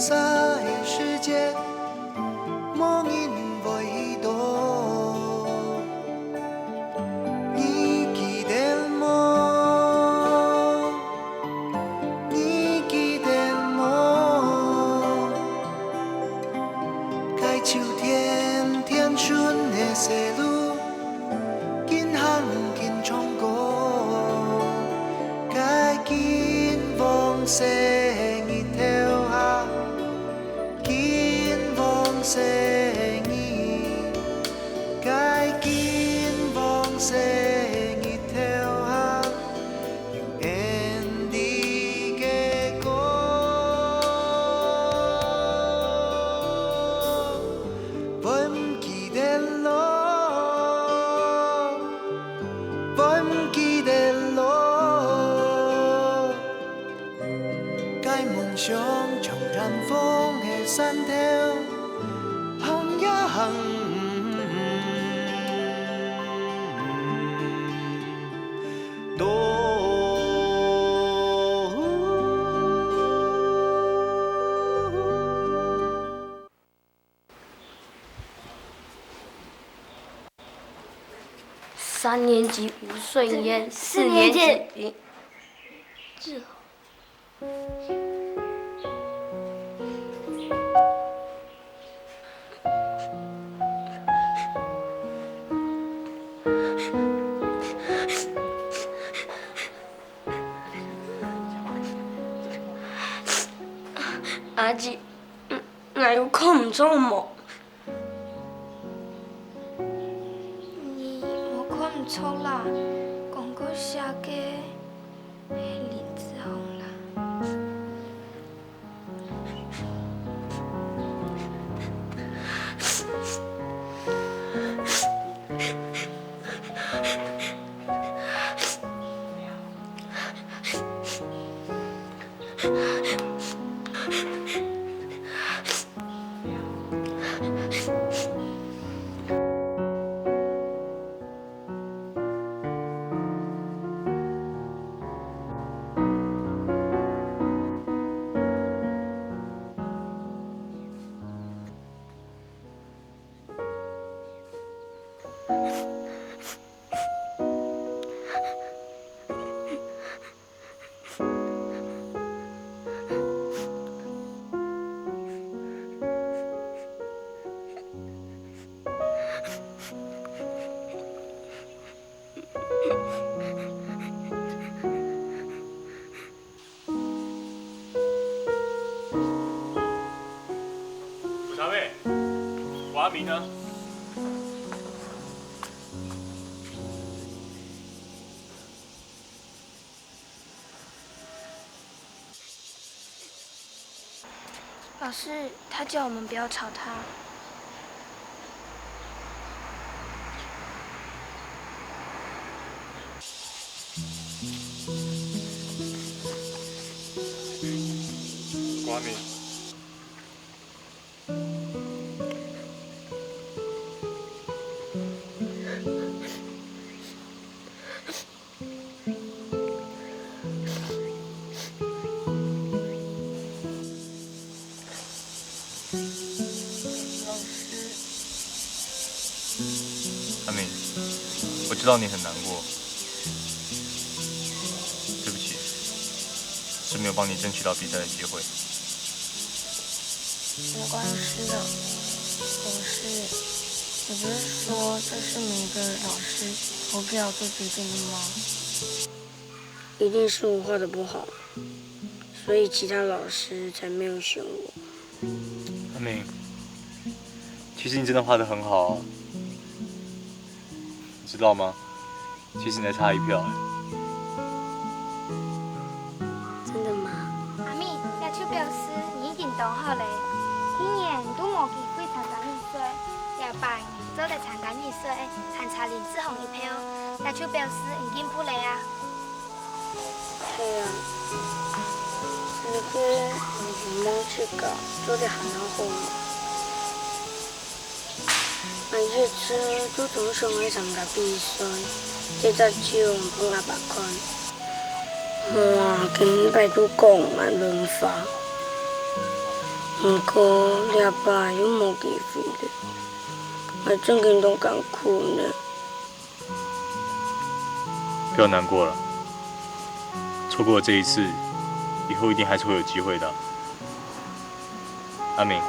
洒的世界，无人袂懂。你记得吗？你记得吗？该秋天天春的西路，紧行紧冲过，该紧往西日头下，紧往西日，该紧往西日头下，永远你的歌。袂唔记得路，袂唔记得路，该梦想像染风的山头，行呀行，多。3年级吴顺烟，4年级林志宏。阿姊，我有看唔出吗？我看唔出啦，讲过写嘅是林志宏啦。补茶妹，我阿明呢？老师，他叫我们不要吵他。我阿明。阿明，我知道你很难过，对不起，是没有帮你争取到比赛的机会。没关系的，你不是说这是每个老师投票做决定的吗？一定是我画的不好，所以其他老师才没有选我。阿明，其实你真的画得很好啊，你知道吗？其实你才差一票哎。真的吗？阿咪，野手表示你已经当好嘞。今年都无机会参加比赛，也办做来参加比赛，还差林志宏一票。野手表示已经不来啊。係啊，你嘅唔好出㗎，做得很好。每一次都總想去參加比賽，這隻獎幫阿爸看。我跟拜都講嘛輪法，不过你阿爸又无机会了，我真经都艰苦呢。不要难过了，错过了这一次，以后一定还是会有机会的。阿明，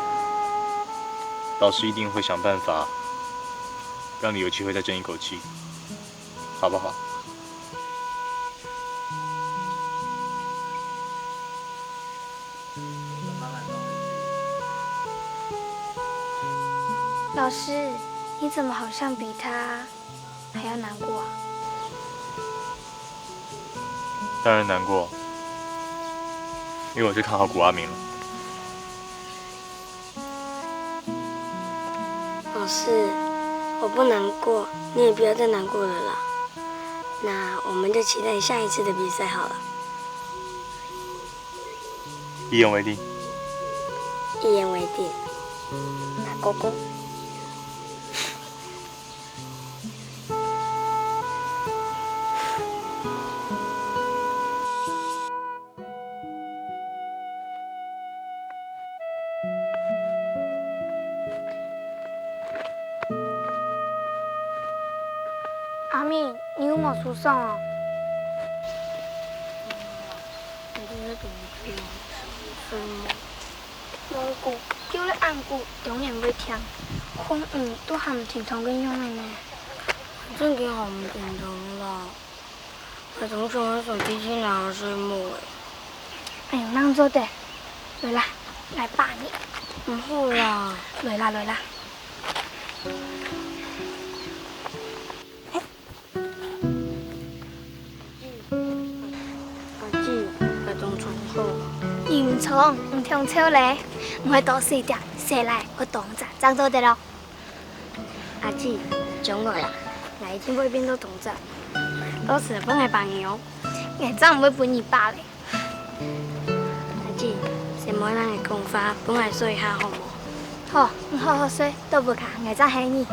老师一定会想办法，让你有机会再争一口气，好不好？老师，你怎么好像比他还要难过啊？当然难过，因为我是看好古阿明了。老师，我不难过，你也不要再难过了啦。那我们就期待下一次的比赛好了。一言为定。一言为定。那勾勾。阿明，你有冇输送哦？蒙古叫你按鼓，当然要听。风雨都还唔正常咁样的呢。真嘅好唔正常啦，我总想喺手机先拿水母诶。哎呦，那做得，来啦，来把你。唔好啦，来啦来啦。阿姊，我当冲好。伊唔冲，唔听笑咧，我会多洗点，洗来我当咋，这做得咯。阿姊，中我啦，我一定会变到同志，到时帮我朋友。我真唔会陪你爸咧。阿姊，先莫让你讲话，帮我说一下好冇？好，你好好睡，都不卡，我真黑你。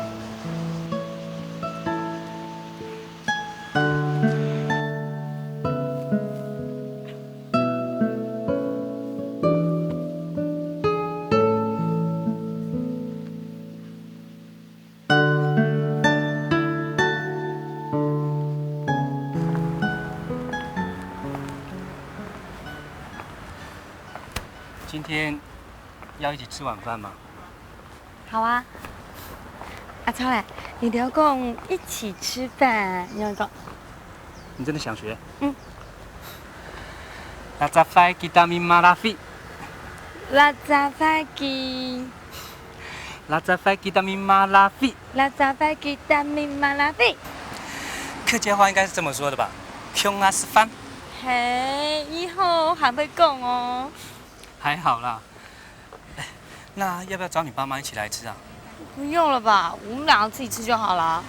今天要一起吃晚饭吗？好啊。阿超嘞，你聊共一起吃饭，你要讲？你真的想学？嗯。拉扎菲吉达米马拉菲，拉扎菲吉，拉扎菲吉达米马拉菲，拉扎菲吉达米马拉菲。客家话应该是这么说的吧？穷啊是饭。嘿，以后还会讲哦。还好啦。哎，那要不要找你爸妈一起来吃啊？不用了吧，我们两个自己吃就好了。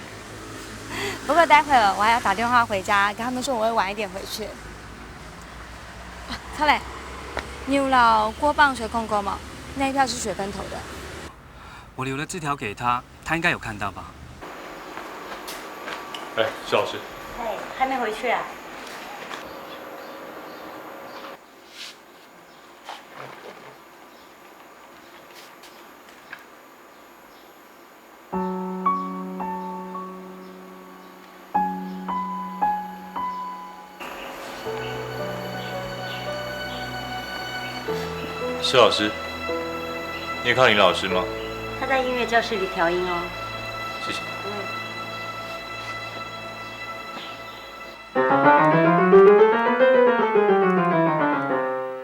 不过待会儿我还要打电话回家，跟他们说我会晚一点回去。超磊，你有老郭棒水控过吗？那一票是水分投的。我留了字条给他，他应该有看到吧？哎，施老师。哎，还没回去啊？施老师，你有看到你老师吗？他在音乐教室里调音哦。谢谢。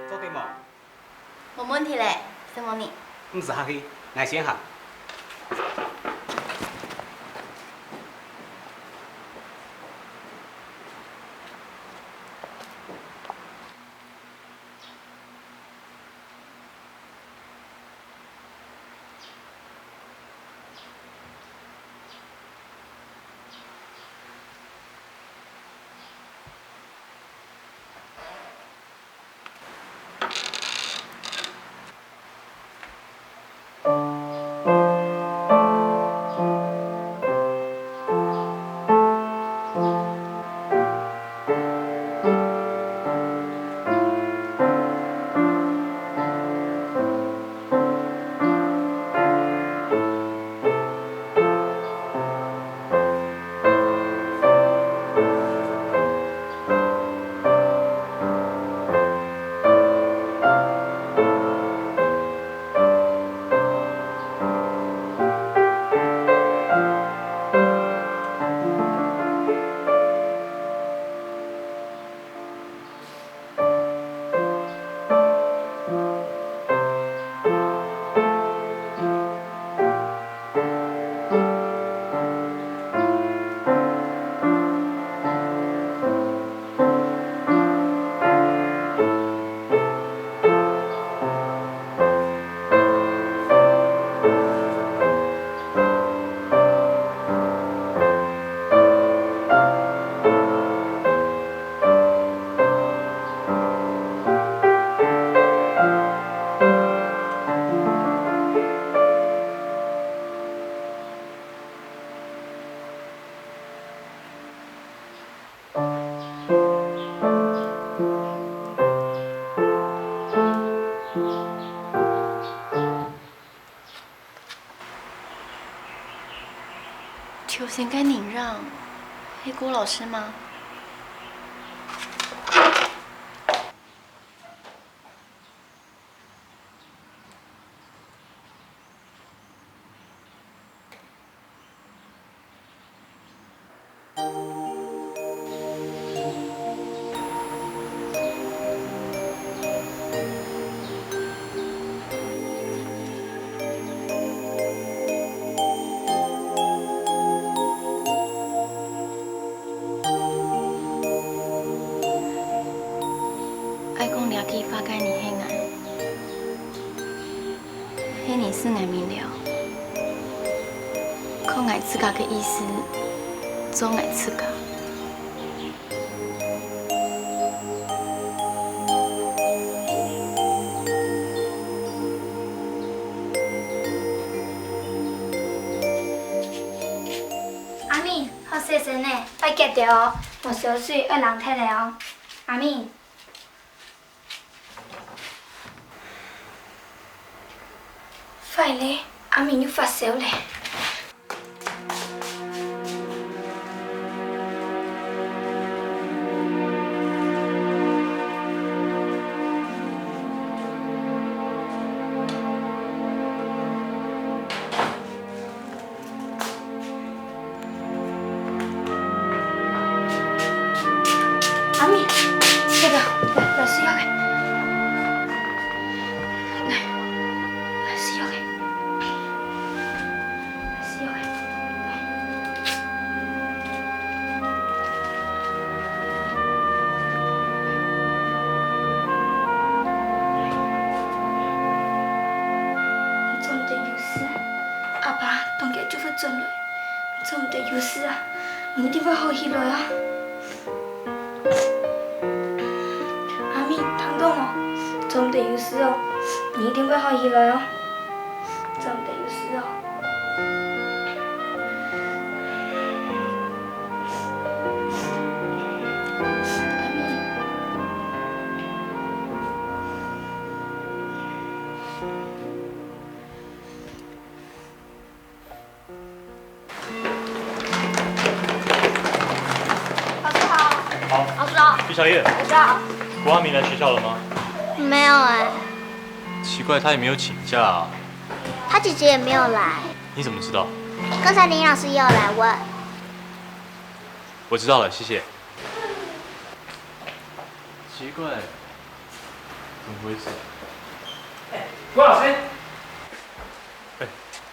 做对冇？冇問題咧，什麼你？唔是客氣，我先下。求贤该宁让，黑郭老师吗？爱讲了去发该你黑暗，黑你是难明了，靠爱自家的意思，做爱自家。阿敏，好细声呢，要夹着哦，无烧水要人摕的哦。阿敏。快嘞，阿敏又发烧嘞。阿敏，这个，来吃药嘞。来吃药嘞。阿爸，当家就会转来，做唔得有事啊，你一定会好起来啊。阿敏，听到哦，做唔得有事哦，你一定会好起来哦，做唔得有事哦。徐小叶，我知道。郭阿明来学校了吗？没有哎，奇怪，他也没有请假啊。他姐姐也没有来。你怎么知道？刚才林老师也有来问。我知道了，谢谢。奇怪，怎么回事？郭老师，哎，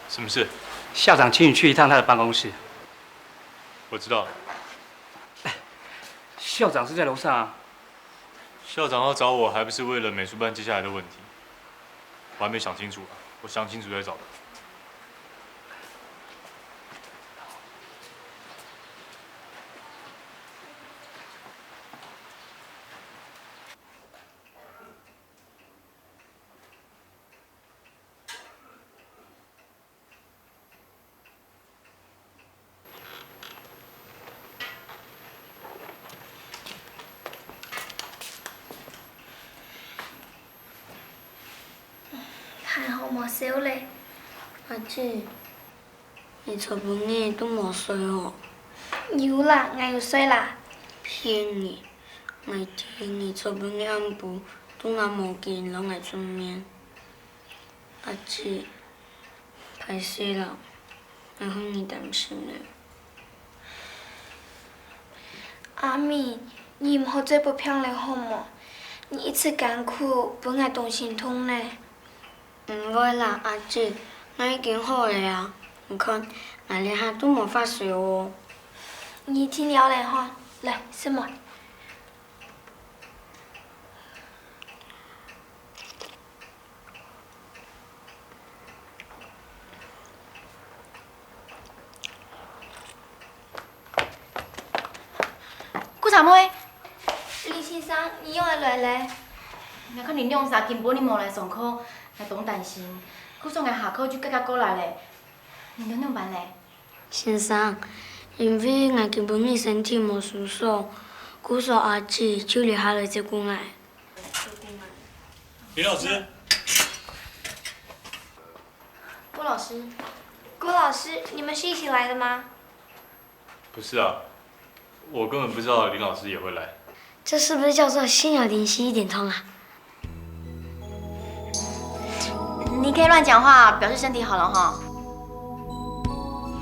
什么事？校长请你去一趟他的办公室。我知道。校长是在楼上啊。校长要找我，还不是为了美术班接下来的问题？我还没想清楚啊，我想清楚再找他。还好冇烧嘞。阿姐，你昨晡日都冇睡哦？有啦，我有睡啦。骗你！每天你昨晡日暗晡都拿毛巾拢来做面。阿姐，歹势啦，我让你担心嘞。阿敏，你唔好再不漂亮好吗？你一直艰苦，本来动心痛呢。唔会啦，阿姐，我已经好了啊。你看，那里下都冇发烧哦。你听了嘞哈，来什么？顾长妹，李先生，你用会落嘞？若可能两三根本你无来上课，还懂担心。顾送个下课就结过来嘞，你两办嘞？先生，因为我基本日身体无舒爽，故说阿姐就留下来照顾我。林老师，郭老师，郭老师，你们是一起来的吗？不是啊，我根本不知道林老师也会来。这是不是叫做心有灵犀一点通啊？你可以乱讲话，表示身体好了哈。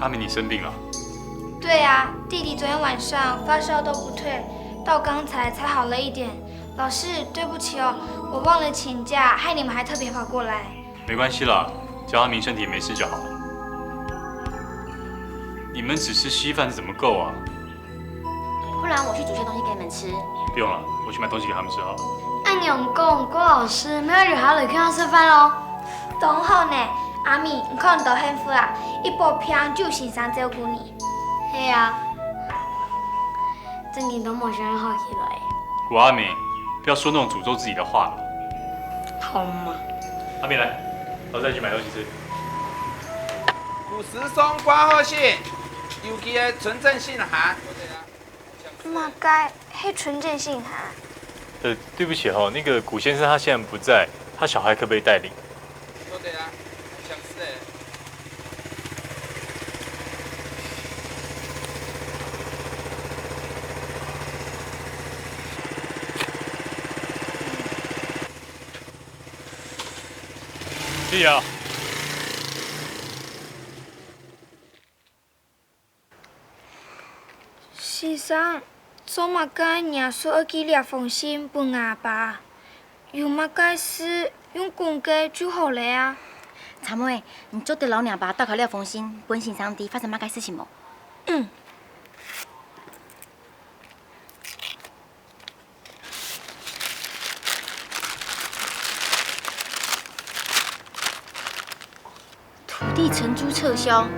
阿明，你生病了？对啊，弟弟昨天晚上发烧都不退，到刚才才好了一点。老师，对不起哦，我忘了请假，害你们还特别跑过来。没关系啦，只要阿明身体没事就好。你们只吃稀饭怎么够啊？不然我去煮些东西给你们吃。不用了，我去买东西给他们吃好了。按你讲，郭老师没有女孩了，看到吃饭喽。懂好呢，阿米，你可能都幸福啊，一部片就先生照顾你。嘿啊，真嘅都冇想好起来。古阿明，不要说那种诅咒自己的话了。好嘛。阿明来，我再去买东西吃。古时松挂号信，邮寄的纯正信函。马该，嘿，纯正信函。对不起哈，那个古先生他现在不在，他小孩可不可以带领？说对啦，想死诶。谢谢啊。先生，做马该娘说要寄两封信给阿爸，有马该事用公家就好了啊。参妹，你做对老娘爸打开了封信，本先生弟发生乜该事情无？嗯。土地承租撤销，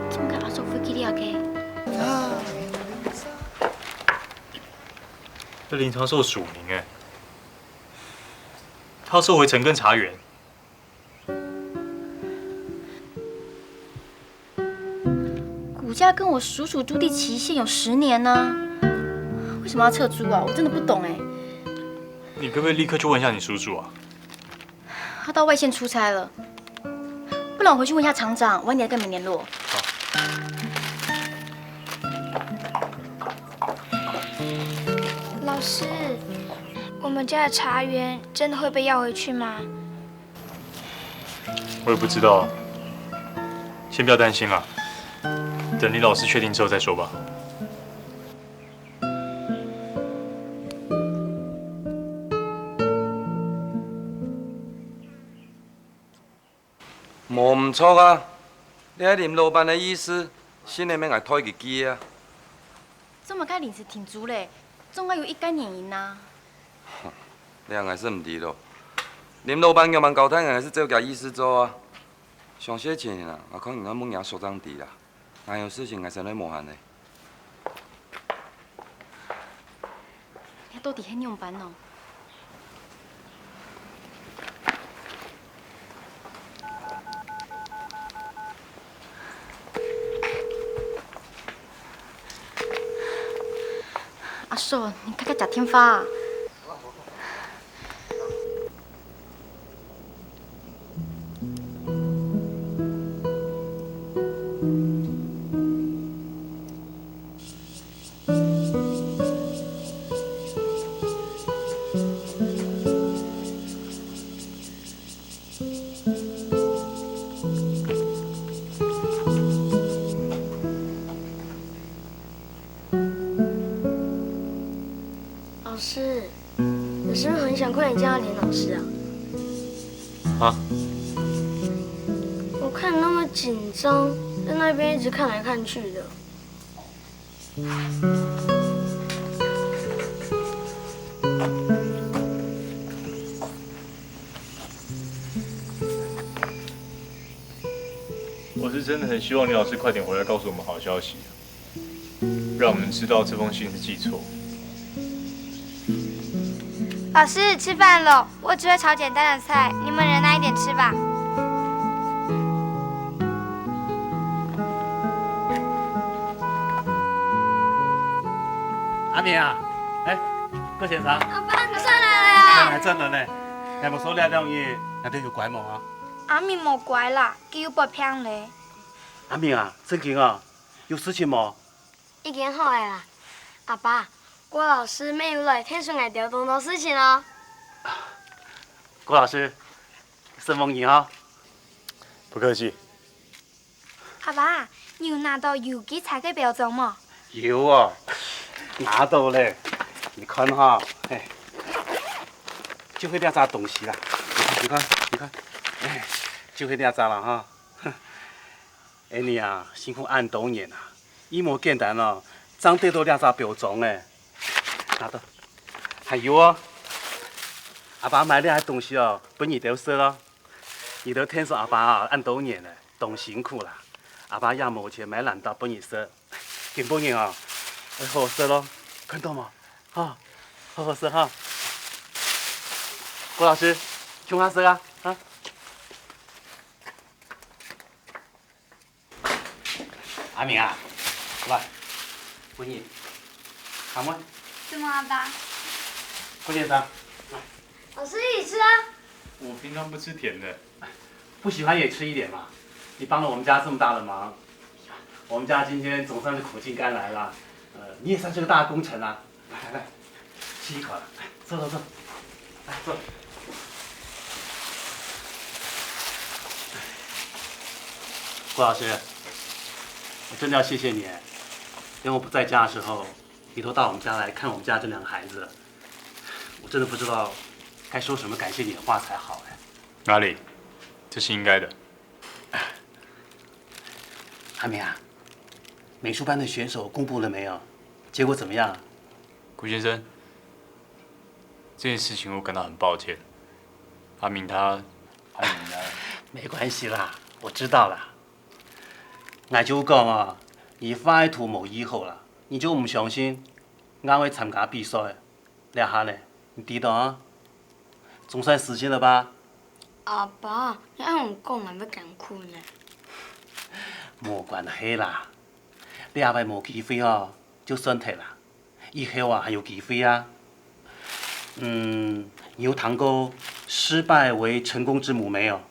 怎么阿叔飞机里给？这林长寿署名哎，他要收回城跟茶园。股价跟我叔叔租地期限有10年呢，为什么要撤租啊？我真的不懂哎。你可不可以立刻去问一下你叔叔啊？他到外县出差了，不然我回去问一下厂长，晚点再跟你们联络。好。老师，我们家的茶园真的会被要回去吗？我也不知道，先不要担心啦，等林老师确定之后再说吧。无唔错啊！你喺林老板的意思，新的免来推日机啊。这么该临时停租嘞，总该有一概原因呐。你硬是唔知咯。林老板叫万高太硬是这家意思做啊。上些钱啊，我可能俺问伢所长弟啦，哪有事情还是来麻烦的。你到底很用班哦。阿叔，你看看食天发啊！老师，你是不是很想快点见到林老师啊？啊？我看你那么紧张，在那边一直看来看去的。我是真的很希望林老师快点回来告诉我们好消息，让我们知道这封信是寄错。老师，吃饭了，我只会炒简单的菜，你们忍耐一点吃吧。阿明啊，郭先生，阿爸，你上来了呀！来真的呢，你冇所了了嘢，那边有拐毛啊？阿明无乖啦，佢又不骗咧。阿明啊，正经啊，有事情无？已经好诶啦。阿爸，郭老师没有来听说我调动到事情哦。郭老师，顺风你好。不客气。阿爸，你有拿到邮寄彩嘅标章吗？有啊，拿到嘞。你看哈，哎，就会两扎东西啦。你看，哎，就会两扎了哈。哎你啊，辛苦按多年啊，一模简单咯，长得到两扎标章哎。拿到。还有哦，阿爸买两样东西哦，不你都收了。你都听说阿爸啊按多年了，懂辛苦了。阿爸也没钱买烂刀不你收，给不你啊，好好收咯，看到吗？啊，好好收哈。郭老师，穷下收啊啊！阿明啊，来，给你，看没？什么阿爸？郭先生，老师一起吃啊。我平常不吃甜的。不喜欢也吃一点嘛。你帮了我们家这么大的忙，我们家今天总算是苦尽甘来了。你也算是个大功臣啊！来，吃一口了，来，坐，来坐。郭老师，我真的要谢谢你，因为我不在家的时候，你都到我们家来看我们家这两个孩子，我真的不知道该说什么感谢你的话才好哎。哪里？这是应该的。阿明啊，美术班的选手公布了没有？结果怎么样？顾先生，这件事情我感到很抱歉。阿明他，没关系啦，我知道啦。我就讲啊，你翻译图冇以后啦，你就唔相信俺会参加比赛，两下呢？你知道啊？总算实现了吧？阿爸，你按我讲，我要艰苦呢。冇关系啦，你阿爸冇机会哦，就算退啦。以后啊还有机会啊。你有谈过失败为成功之母没有？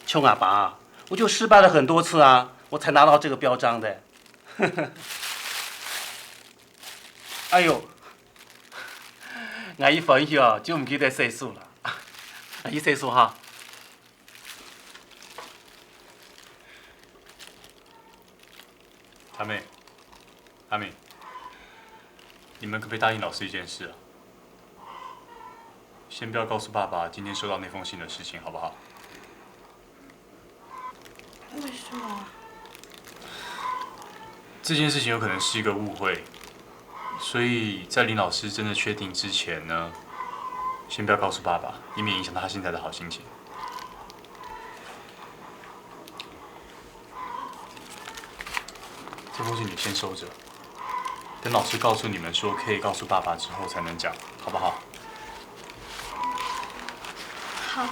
像阿爸，我就失败了很多次啊，我才拿到这个标章的。哎呦，我一分析哦就唔记得岁数了。一岁数哈。阿美，你们可不可以答应老师一件事啊？先不要告诉爸爸今天收到那封信的事情，好不好？为什么？这件事情有可能是一个误会，所以在林老师真的确定之前呢，先不要告诉爸爸，以免影响他现在的好心情。这封信你先收着，等老师告诉你们说可以告诉爸爸之后才能讲，好不好？好。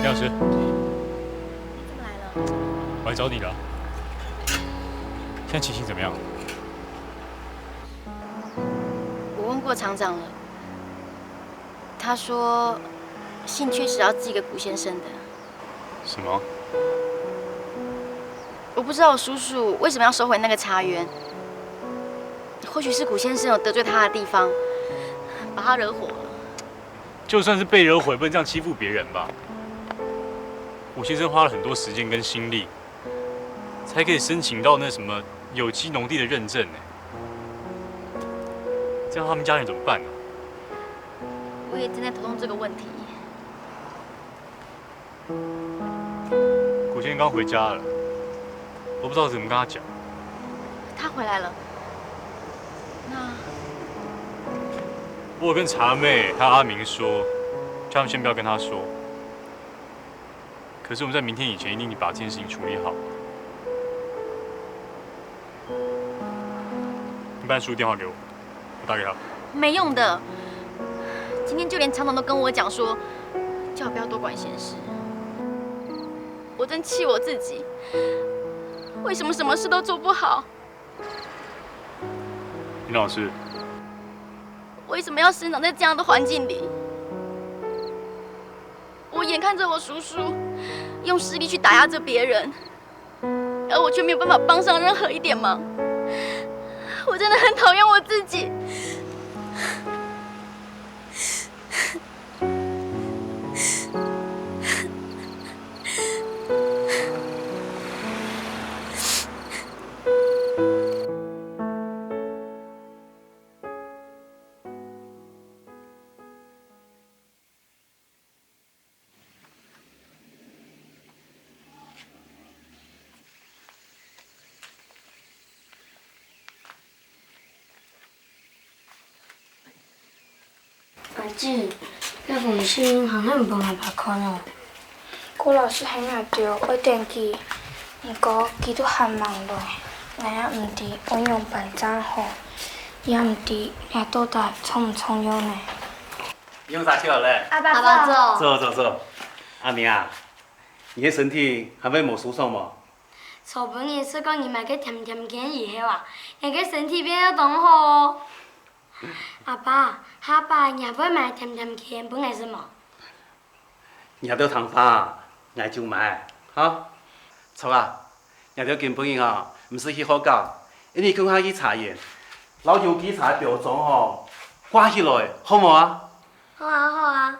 梁老师，你怎么来了？我来找你了。现在情形怎么样？我问过厂长了，他说信确实要寄给古先生的。什么？我不知道我叔叔为什么要收回那个茶园，或许是古先生有得罪他的地方，把他惹火了。就算是被惹火，也不能这样欺负别人吧？武先生花了很多时间跟心力，才可以申请到那什么有机农地的认证呢。这样他们家人怎么办呢？我也正在头痛这个问题。古先生刚回家了，我不知道怎么跟他讲。他回来了，那我有跟茶妹还有阿明说，叫他们先不要跟他说。可是我们在明天以前一定把这件事情处理好。你把叔电话给我，我打给他。没用的。今天就连厂长都跟我讲说，叫我不要多管闲事。我真气我自己，为什么什么事都做不好？林老师，为什么要生长在这样的环境里？我眼看着我叔叔用实力去打压着别人，而我却没有办法帮上任何一点忙。我真的很讨厌我自己。阿姊，那封信行很帮我把看哦。郭老師喺外條，我電機，如果佢都喊忙落，我也唔知我用辦怎好，也唔知也到底重唔重要呢？用啥去了嘞？阿爸坐。阿明啊，你的身體還未冇舒爽冇？草本也是講你買個甜甜圈以後啊，你個身體變得更好。阿爸，下爸也不買甜甜圈，本來是麼？你都通花，我就買，哈。錯啊，你都根本啊，唔是去好搞，一年更下去查驗，老有機查標準哦，掛起來好冇啊？好啊。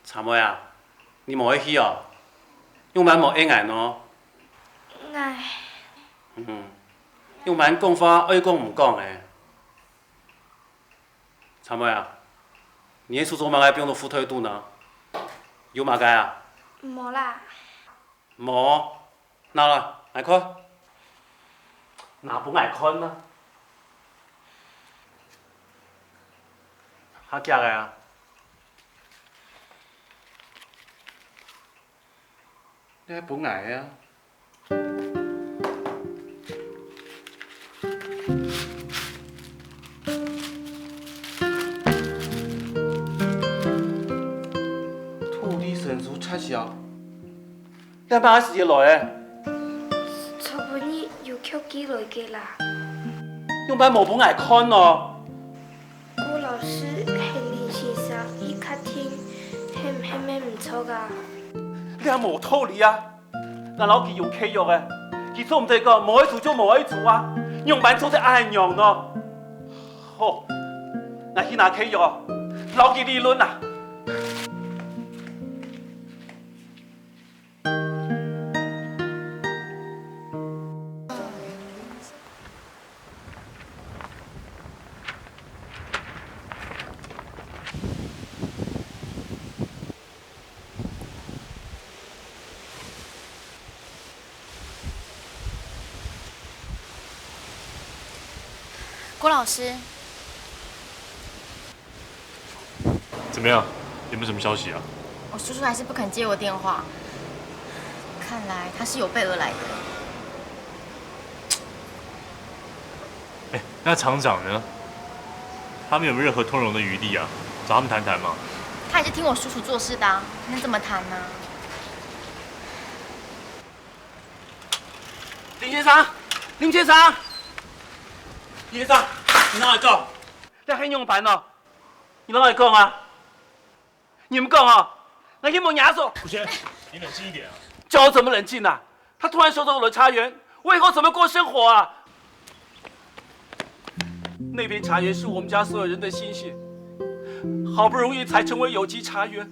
查妹啊，你冇去哦，用蠻冇愛眼哦。唉。用蠻講法愛講唔講誒。查妹啊，你的叔叔嘛愛變到副推度呢？有嘛該啊？冇啦。冇，哪啦？愛看？哪不愛看呢？嚇驚嘅啊！你係本愛啊？土地神樹撤銷，你把時間來誒？草本你又扣幾來嘅啦？用班冇本愛看咯。郭老師係練先生，伊較聽，係咪唔錯噶？你係冇道理啊！那老幾有契約誒，佢做唔對個，冇愛做就冇愛做啊！用班做得啱樣咯。好，那去拿契約，老幾理論啊！郭老师，怎么样？有没有什么消息啊？我叔叔还是不肯接我电话，看来他是有备而来的。哎，那厂长呢？他们有没有任何通融的余地啊？找他们谈谈嘛。他也是听我叔叔做事的啊，能怎么谈呢？林先生，林先生，林先生，你哪嚟講？你係用辦哦？你哪嚟講啊？你唔講啊？那有冇牙說？古轩，你冷靜一點啊！叫我怎麼冷靜啊？他突然收走我的茶園，我以後怎麼過生活啊？那邊茶園是我們家所有人的心血，好不容易才成為有機茶園。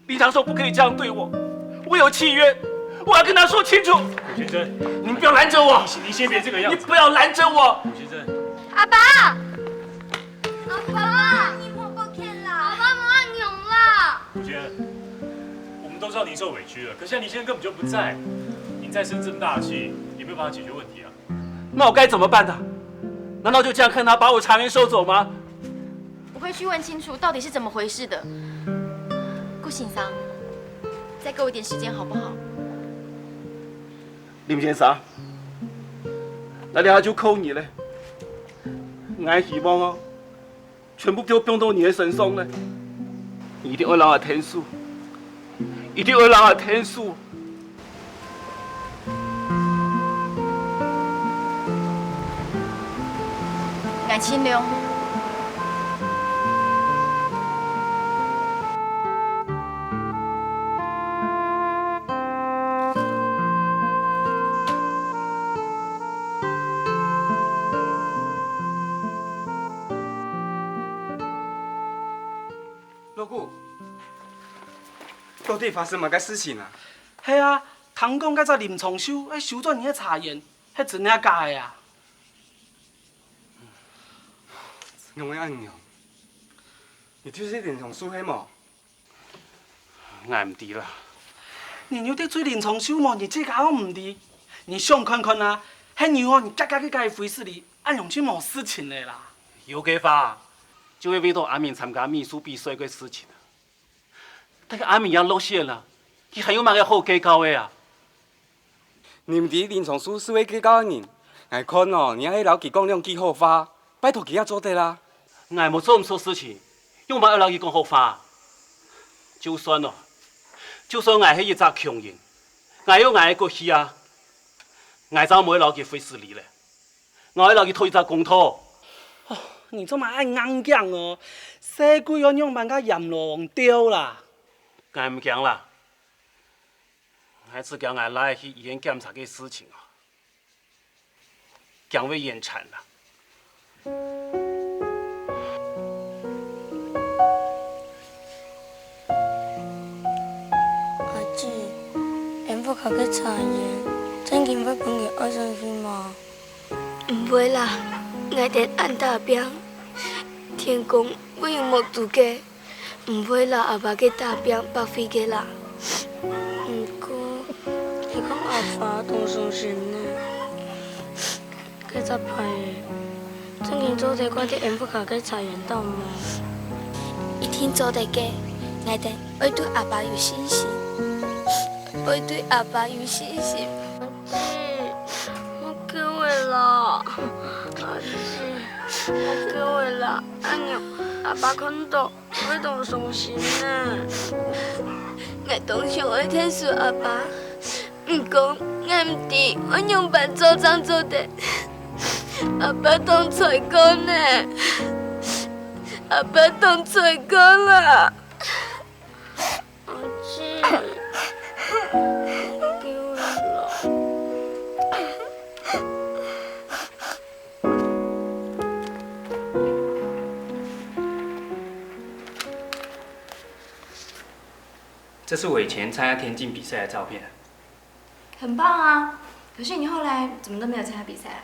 林長壽不可以這樣對我，我有契約，我要跟他說清楚。古先生，你不要攔着我！你先別這個樣子。你不要攔着我！古先生，阿爸，阿爸，你莫過天啦！阿爸，我愛娘啦！古先生，我們都知道您受委屈了，可現在您先生根本就不在，您再生這麼大的氣，也沒有辦法解決問題啊。那我該怎麼辦呢？難道就這樣看他把我茶園收走嗎？我會去問清楚到底是怎麼回事的。顧先生，再給我一點時間好不好？林先生，那兩下就扣你了。我希望哦，全部都变到你的身上嘞！一定要让我天数，一定要让我天数。俺清凉。老姑，到底发生嘛个事情啊？系啊，听讲甲只林长修迄收转年的茶园，迄真正假的啊？怎么样样？你就是林长修迄么？我唔知啦。你有得追林长修么？你这家伙唔知，你想看看啊，迄牛哦，你夹夹去甲伊飞死里，按用去冇事情的啦。有计法，就会为到阿明参加秘书比赛个事情。但是阿明也落线了，他还有嘛个好计较的啊？你唔知林长修是位计较的人，我看哦，你迄老记讲两句好话，拜托佢也做得啦。我冇做唔错事情，用嘛要老伊讲好话。就算哦，就算我係一隻強人，我有我嘅骨氣啊，我就唔會留佢費事你咧，我會留佢推一隻公土。哦，你這麼愛硬講哦，世鬼樣樣萬個閻羅王丟啦。我唔驚啦，我只驚我來去醫院檢查嘅事情啊，驚會延產啦。不考个茶园，真经要分给二生去吗？唔会啦，我得按大饼。天公，我有木做嘅，唔会啦，阿爸嘅大饼白费嘅啦。不过，你讲阿爸同伤心呢，佢只派嘅，真经做得快啲，不考个茶园到吗？一定做得嘅，我哋要对阿爸有信心。我对阿爸有信心。我给会啦，阿姊，我给会啦，安样阿爸看到会同伤心呢。我当想要听说阿爸，不过我唔知我用办做怎做的。阿爸当菜干呢，阿爸当菜干啦。阿姊。丢了。这是我以前参加田径比赛的照片。很棒啊！可是你后来怎么都没有参加比赛啊？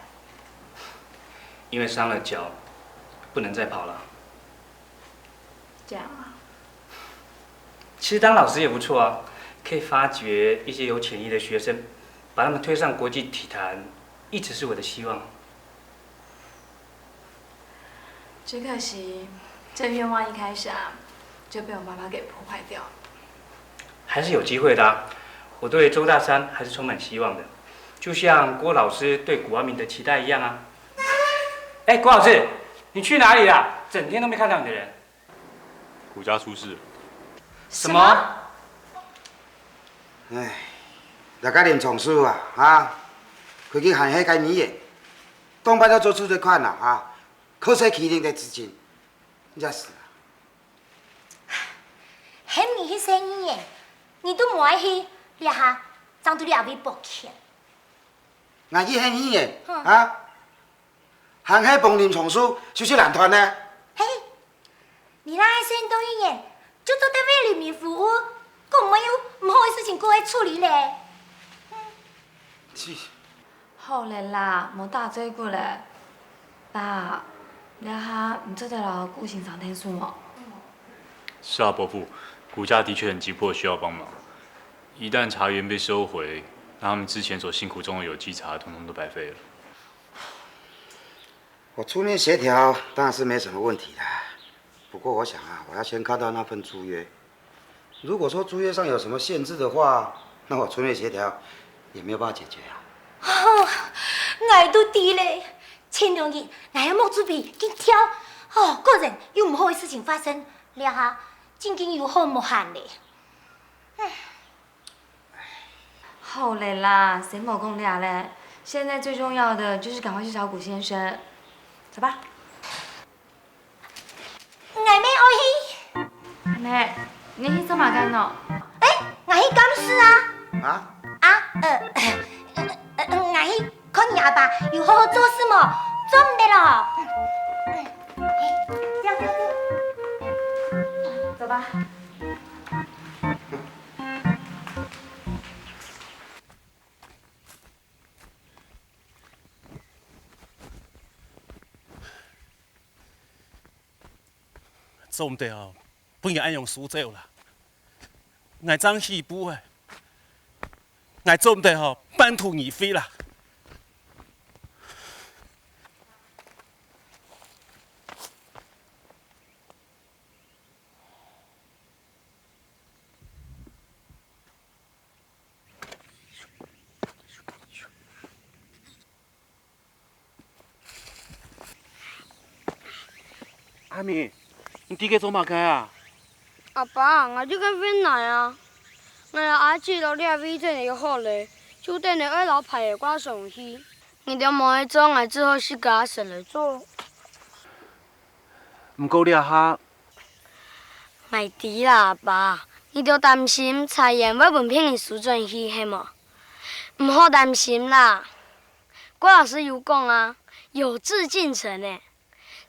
因为伤了脚，不能再跑了。这样啊？其实当老师也不错啊。可以发掘一些有潜力的学生，把他们推上国际体坛，一直是我的希望。只可惜，这愿望一开始啊，就被我妈妈给破坏掉。还是有机会的啊！我对周大山还是充满希望的，就像郭老师对古阿明的期待一样啊。哎，郭老师，你去哪里啦？整天都没看到你的人。古家出事了。什么？哎，大家林总书啊，开去喊迄间医院，当班都做出这款啦，可惜去年的资金，真是。迄年迄间医院，你都无爱去，掠下，怎对你后尾抱歉？我去迄医院喊迄帮林总书休息两团呢。嘿，你那爱先到医院，就做得为人民服务。我没有唔好的事情过来处理咧。好嘞啦，冇大嘴骨嘞。爸，你下唔做得了顾先生天数吗？是啊，伯父，古家的确很急迫，需要帮忙。一旦茶园被收回，那他们之前所辛苦种的有机茶，统统都白费了。我出面协调当然是没什么问题的，不过我想我要先看到那份租约。如果说租约上有什么限制的话，那我出面协调也没有办法解决啊。哦，我都知咧，前2日俺要冇准备，紧跳，哦，果然有唔好的事情发生，了哈，真经有好无限嘞。好嘞啦，谁冇讲俩嘞？现在最重要的就是赶快去找古先生，走吧。俺妹爱去。妹，你去做嘛干喏？哎，俺去干事啊。啊？俺去看你阿爸有好好做事么？做唔得咯。走吧。做唔得哦，本来按用输走啦。我争起步诶，我做唔得哦，半途而废啦。阿明，你第个做嘛干啊？阿爸，我就跟ven来啊，我阿姊老爹位真係好嘞，就等你二老派嘅掛上去，你哋冇去做，我只好自家食嚟做。唔過了下，我知啦，阿爸，你就擔心茶葉會唔騙你輸進去係冇？唔好擔心啦，郭老師有講啊，有志進城呢。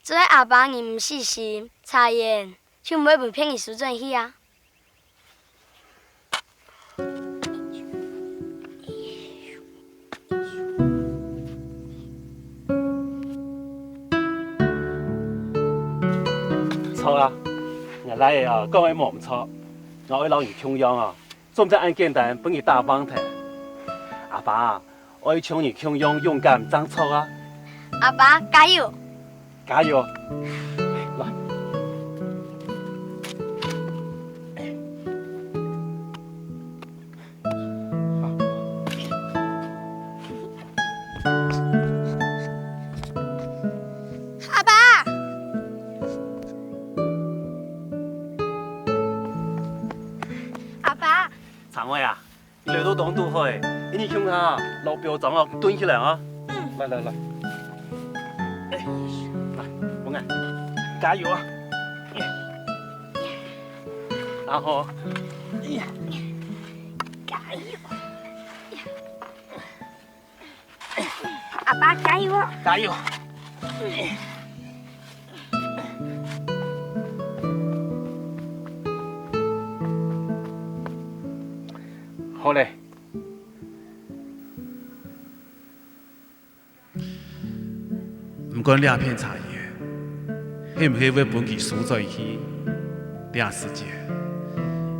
只係阿爸你唔細心，茶葉就唔會唔騙你輸進去啊。錯啦，我來嘅啊，講嘅冇唔錯，我愛老人窮樣啊，做唔得咁簡單，幫佢打幫題。阿爸，我要窮人窮樣，勇敢唔爭錯啊！阿爸加油！加油！來，阿爸，阿爸，長偉啊，你嚟到當都去，你窮下老表長啊，蹲起來啊！來來來。加油啊！然後，加油！阿爸加油！加油！好嘞。唔管兩片茶葉。希唔希會本佢輸在去兩世界，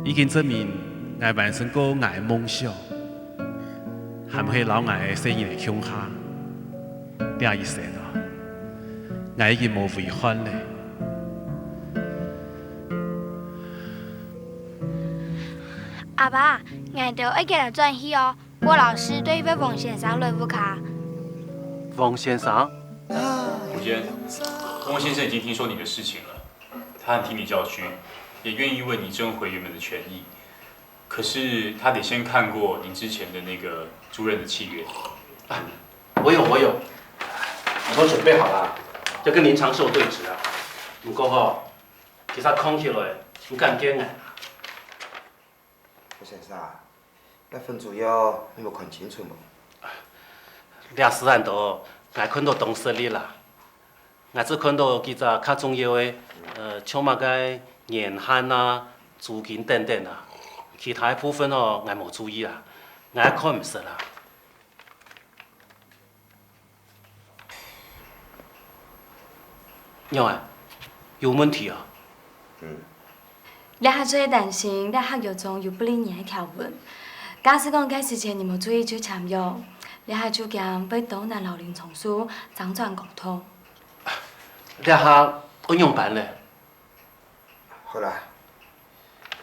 已經證明我完成過我嘅夢想，係唔係老我嘅生意嚟窮下？兩一世咯，我已經冇違反咧。阿爸，我哋一個人轉去哦。郭老師對位王先生來唔卡？王先生，古堅。翁先生已经听说你的事情了，他很替你叫屈，也愿意为你争回原本的权益。可是他得先看过您之前的那个租任的契约。我有，我都準備好了，要跟林長壽對峙啊。不過吼，其實看起來唔敢驚啊。郭先生，那份資料你冇看清楚冇？倆時間都我看到當事哩啦。我只看到幾隻較重要的，像乜個年限啊、租金等等啊，其他的部分哦，我冇注意啦，我看唔識啦。娘啊，有問題啊？你還最擔心，你合約中有不理你的條文。假使講該事前你冇注意就簽約，你還就驚被島南老林叢書輾轉溝通。你下按樣辦咧？好啦，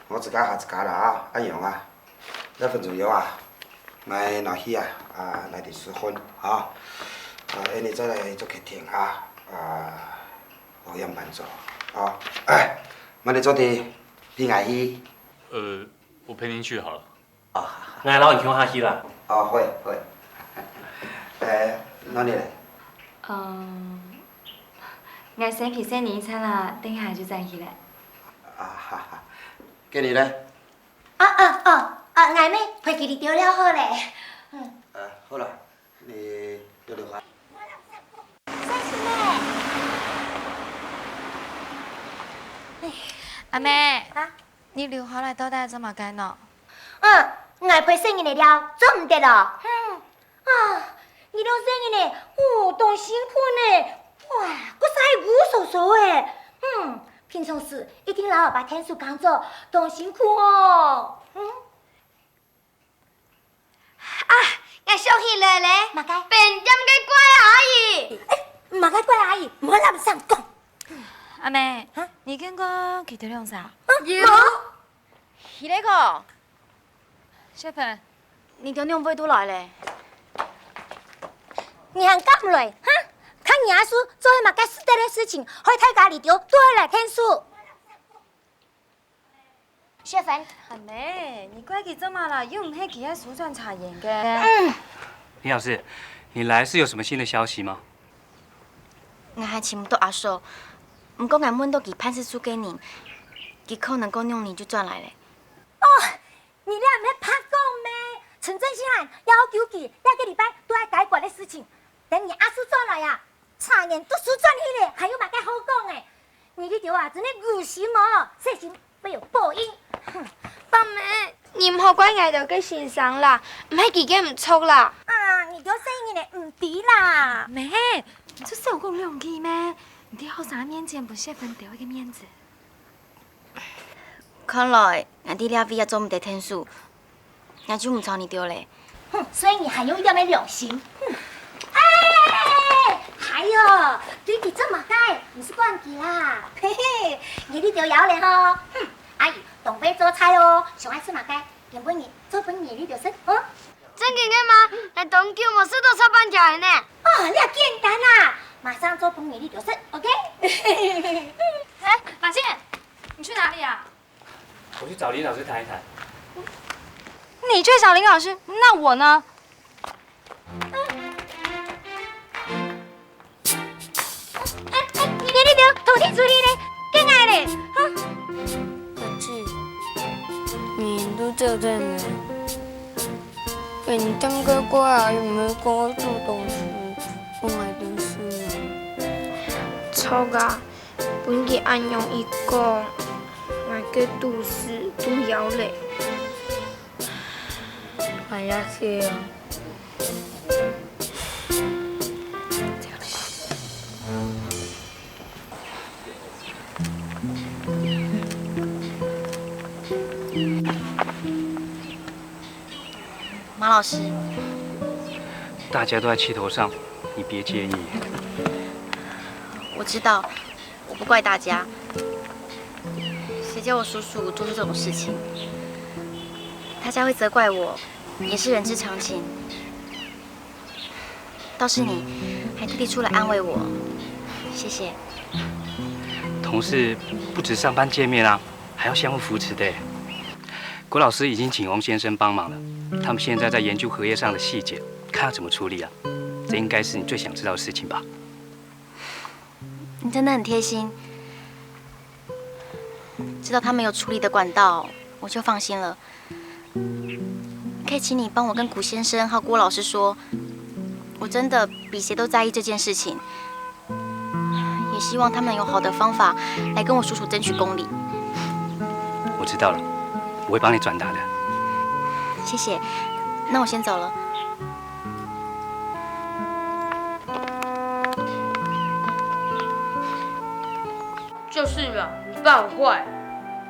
我自家下自家啦啊，按樣啊，那份資料啊，我拿去啊，來啲試看啊。因为做来做决定互相帮助。哎，明日做伫你爱去。我陪您去好了。俺老兄下去啦。会。哪里嘞？我先去洗年餐啦，等下就再去嘞。今日嘞？俺妹陪去你钓了好嘞。好啦，你钓花。阿妹，你留下来到底做嘛干喏？我陪生日的了，做唔得咯。你都生日呢，当辛苦呢，哇，搁还无手诶。平常时一定老爸天数工作，当辛苦哦。我想起来咧，嘛该便点个乖阿姨。嘛该乖阿姨，唔好乱上讲。阿妹，你跟我去钓两啥？有。迄个个，小芬，你钓两尾都来咧。你还敢来？看你阿叔做迄嘛该死得的事情，害太家里钓多来天数。雪芬，阿妹，你快去做嘛啦？又唔系去遐苏川茶园嘅。李老师，你来是有什么新的消息吗？我还请不到阿叔，不过俺问到给潘师叔给你，佢可能讲2年就转来咧。你俩唔系拍讲咩？陈正新案要求佢2个礼拜都要解决的事情，等你阿叔转来呀，茶园都输转去咧，还有嘛该好讲诶？你的钓啊，真的有心哦，细心必有报应。爸妹，你唔好怪我到佢身上啦，唔系自己唔错啦。你钓生意呢，唔抵啦。妹，这是有够勇气咩？你在后生面前不谢分掉一个面子。看来俺弟俩 V 也做唔得天数，俺就唔朝你钓嘞。所以你还有一点点良心。还有，对你这么该，你是惯己啦。嘿嘿，你的钓摇嘞吼。阿姨，东北做菜哦，上爱吃嘛该，今本日做本日你就食，真嘅吗？来东叫我食到炒饭条呢。你也简单啦，马上做本日你就食 ，OK？ 马健，你去哪里啊？我去找林老师谈一谈。你去找林老师，那我呢？你钓土地处理嘞，更爱嘞，阿姐，你都这样呢？你当个乖阿姨没跟我做东西，我爱的是错噶，本日安用一个，我个都市都要嘞。哎呀是啊。马老师，大家都在气头上，你别介意。我知道，我不怪大家。谁叫我叔叔做出这种事情？大家会责怪我，也是人之常情。倒是你，还特地出来安慰我，谢谢。同事不止上班见面啊，还要相互扶持的。郭老师已经请翁先生帮忙了，他们现在在研究合约上的细节，看要怎么处理啊。这应该是你最想知道的事情吧？你真的很贴心，知道他们有处理的管道，我就放心了。可以请你帮我跟古先生和郭老师说，我真的比谁都在意这件事情，也希望他们有好的方法来跟我叔叔争取公理。我知道了，我会帮你转达的。谢谢，那我先走了。就是了，你爸很坏。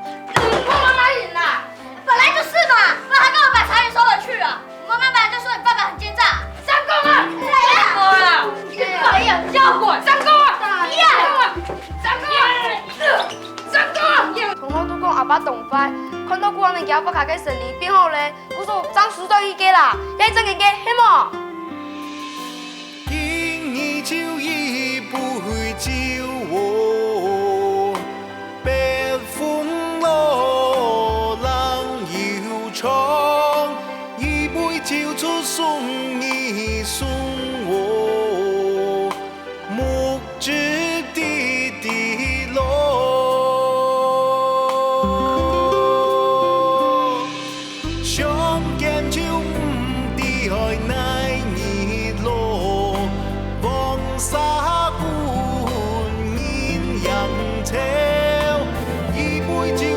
你妈妈哪赢啦？本来就是嘛，那他干嘛把茶园收了去啊？妈妈本来就说你爸爸很奸诈。三公啊！三公啊！讨厌，叫滚！三公啊！三公啊！三公啊！同学都讲阿爸动坏，看到古人的家不卡个生理变好嘞，我说张叔到伊家啦，要真个家，嘿么？今山。